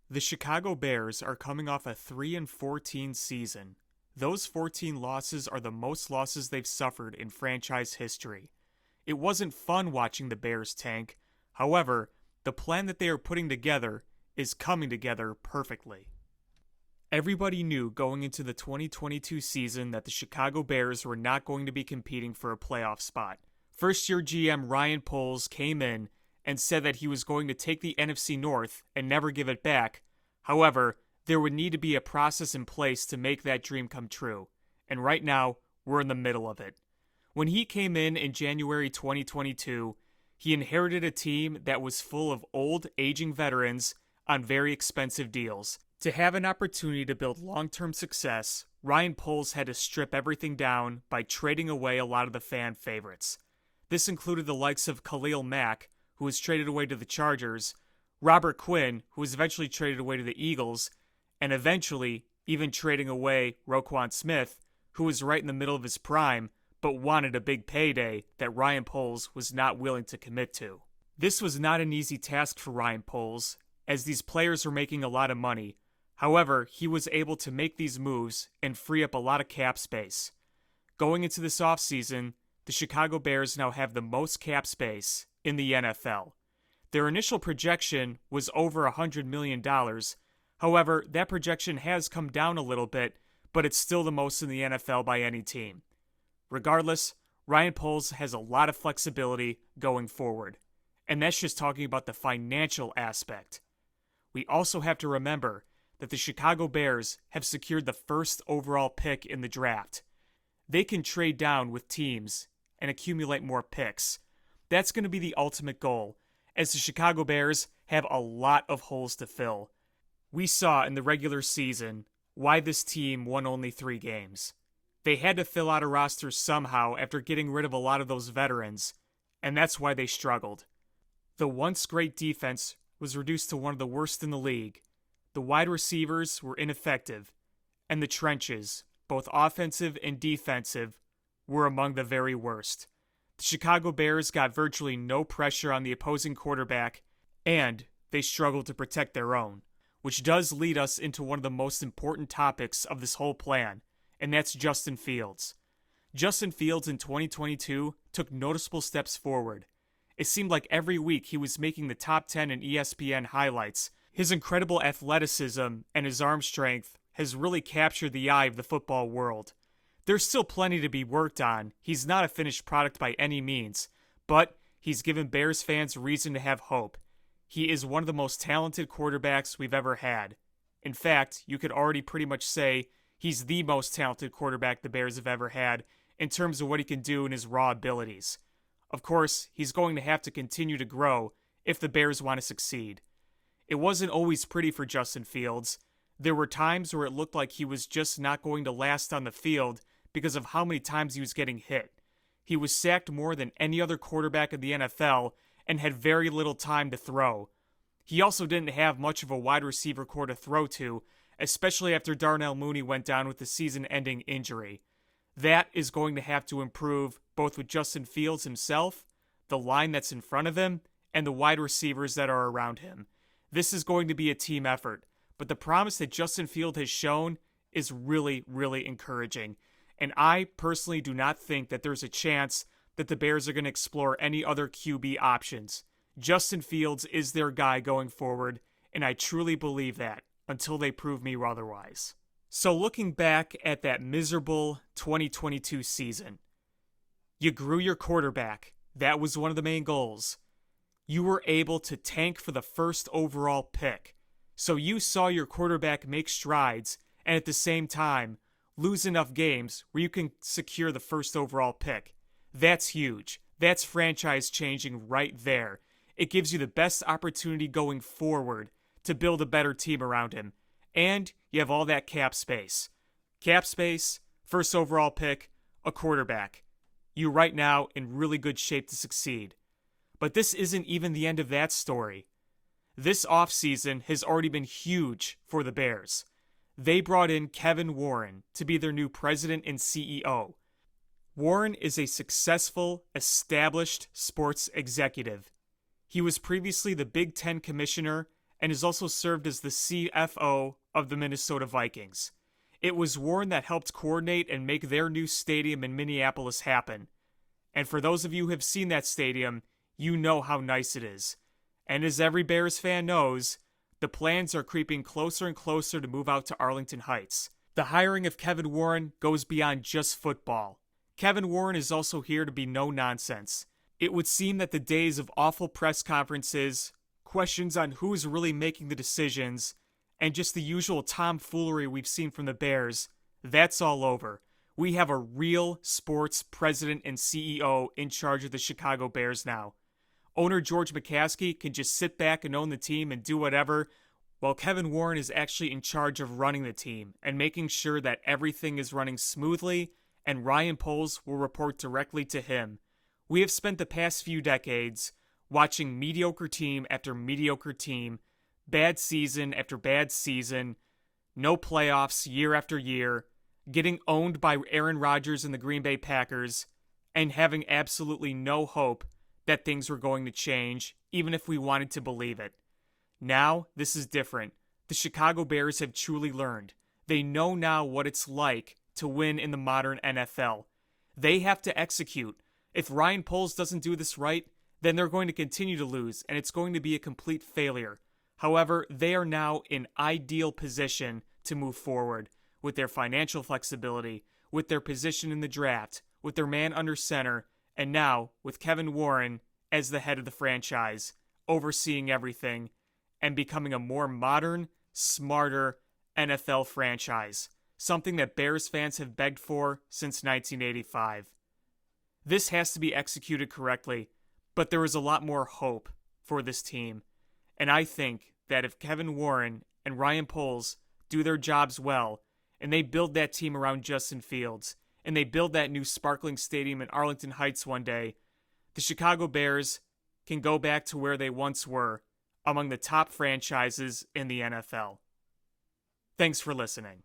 The Chicago Bears are coming off a 3-14 season. Those 14 losses are the most losses they've suffered in franchise history. It wasn't fun watching the Bears tank. However, the plan that they are putting together is coming together perfectly. Everybody knew going into the 2022 season that the Chicago Bears were not going to be competing for a playoff spot. First year GM Ryan Poles came in and said that he was going to take the NFC North and never give it back. However, there would need to be a process in place to make that dream come true. And right now, we're in the middle of it. When he came in January 2022, he inherited a team that was full of old, aging veterans on very expensive deals. To have an opportunity to build long-term success, Ryan Poles had to strip everything down by trading away a lot of the fan favorites. This included the likes of Khalil Mack, who was traded away to the Chargers, Robert Quinn, who was eventually traded away to the Eagles, and eventually even trading away Roquan Smith, who was right in the middle of his prime, but wanted a big payday that Ryan Poles was not willing to commit to. This was not an easy task for Ryan Poles, as these players were making a lot of money. However, he was able to make these moves and free up a lot of cap space. Going into this offseason, the Chicago Bears now have the most cap space in the NFL. Their initial projection was over $100 million. However, that projection has come down a little bit, but it's still the most in the NFL by any team. Regardless, Ryan Poles has a lot of flexibility going forward. And that's just talking about the financial aspect. We also have to remember that the Chicago Bears have secured the first overall pick in the draft. They can trade down with teams and accumulate more picks. That's going to be the ultimate goal, as the Chicago Bears have a lot of holes to fill. We saw in the regular season why this team won only 3 games. They had to fill out a roster somehow after getting rid of a lot of those veterans, and that's why they struggled. The once great defense was reduced to one of the worst in the league. The wide receivers were ineffective, and the trenches, both offensive and defensive, were among the very worst. The Chicago Bears got virtually no pressure on the opposing quarterback, and they struggled to protect their own, which does lead us into one of the most important topics of this whole plan, and that's Justin Fields. Justin Fields in 2022 took noticeable steps forward. It seemed like every week he was making the top 10 in ESPN highlights. His incredible athleticism and his arm strength has really captured the eye of the football world. There's still plenty to be worked on. He's not a finished product by any means, but he's given Bears fans reason to have hope. He is one of the most talented quarterbacks we've ever had. In fact, you could already pretty much say he's the most talented quarterback the Bears have ever had in terms of what he can do in his raw abilities. Of course, he's going to have to continue to grow if the Bears want to succeed. It wasn't always pretty for Justin Fields. There were times where it looked like he was just not going to last on the field because of how many times he was getting hit. He was sacked more than any other quarterback in the NFL and had very little time to throw. He also didn't have much of a wide receiver core to throw to, especially after Darnell Mooney went down with the season-ending injury. That is going to have to improve both with Justin Fields himself, the line that's in front of him, and the wide receivers that are around him. This is going to be a team effort, but the promise that Justin Fields has shown is really, really encouraging. And I personally do not think that there's a chance that the Bears are going to explore any other QB options. Justin Fields is their guy going forward, and I truly believe that until they prove me otherwise. So looking back at that miserable 2022 season, you grew your quarterback. That was one of the main goals. You were able to tank for the first overall pick. So you saw your quarterback make strides and at the same time lose enough games where you can secure the first overall pick. That's huge. That's franchise changing right there. It gives you the best opportunity going forward to build a better team around him. And you have all that cap space. Cap space, first overall pick, a quarterback. You're right now in really good shape to succeed. But this isn't even the end of that story. This offseason has already been huge for the Bears. They brought in Kevin Warren to be their new president and CEO. Warren is a successful, established sports executive. He was previously the Big Ten commissioner and has also served as the CFO of the Minnesota Vikings. It was Warren that helped coordinate and make their new stadium in Minneapolis happen. And for those of you who have seen that stadium, you know how nice it is. And as every Bears fan knows, the plans are creeping closer and closer to move out to Arlington Heights. The hiring of Kevin Warren goes beyond just football. Kevin Warren is also here to be no nonsense. It would seem that the days of awful press conferences, questions on who's really making the decisions, and just the usual tomfoolery we've seen from the Bears, that's all over. We have a real sports president and CEO in charge of the Chicago Bears now. Owner George McCaskey can just sit back and own the team and do whatever, while Kevin Warren is actually in charge of running the team and making sure that everything is running smoothly, and Ryan Poles will report directly to him. We have spent the past few decades watching mediocre team after mediocre team, bad season after bad season, no playoffs year after year, getting owned by Aaron Rodgers and the Green Bay Packers, and having absolutely no hope that things were going to change, even if we wanted to believe it. Now, this is different. The Chicago Bears have truly learned. They know now what it's like to win in the modern NFL. They have to execute. If Ryan Poles doesn't do this right, then they're going to continue to lose, and it's going to be a complete failure. However, they are now in ideal position to move forward with their financial flexibility, with their position in the draft, with their man under center, and now with Kevin Warren as the head of the franchise, overseeing everything and becoming a more modern, smarter NFL franchise, something that Bears fans have begged for since 1985. This has to be executed correctly, but there is a lot more hope for this team. And I think that if Kevin Warren and Ryan Poles do their jobs well, and they build that team around Justin Fields, and they build that new sparkling stadium in Arlington Heights one day, the Chicago Bears can go back to where they once were, among the top franchises in the NFL. Thanks for listening.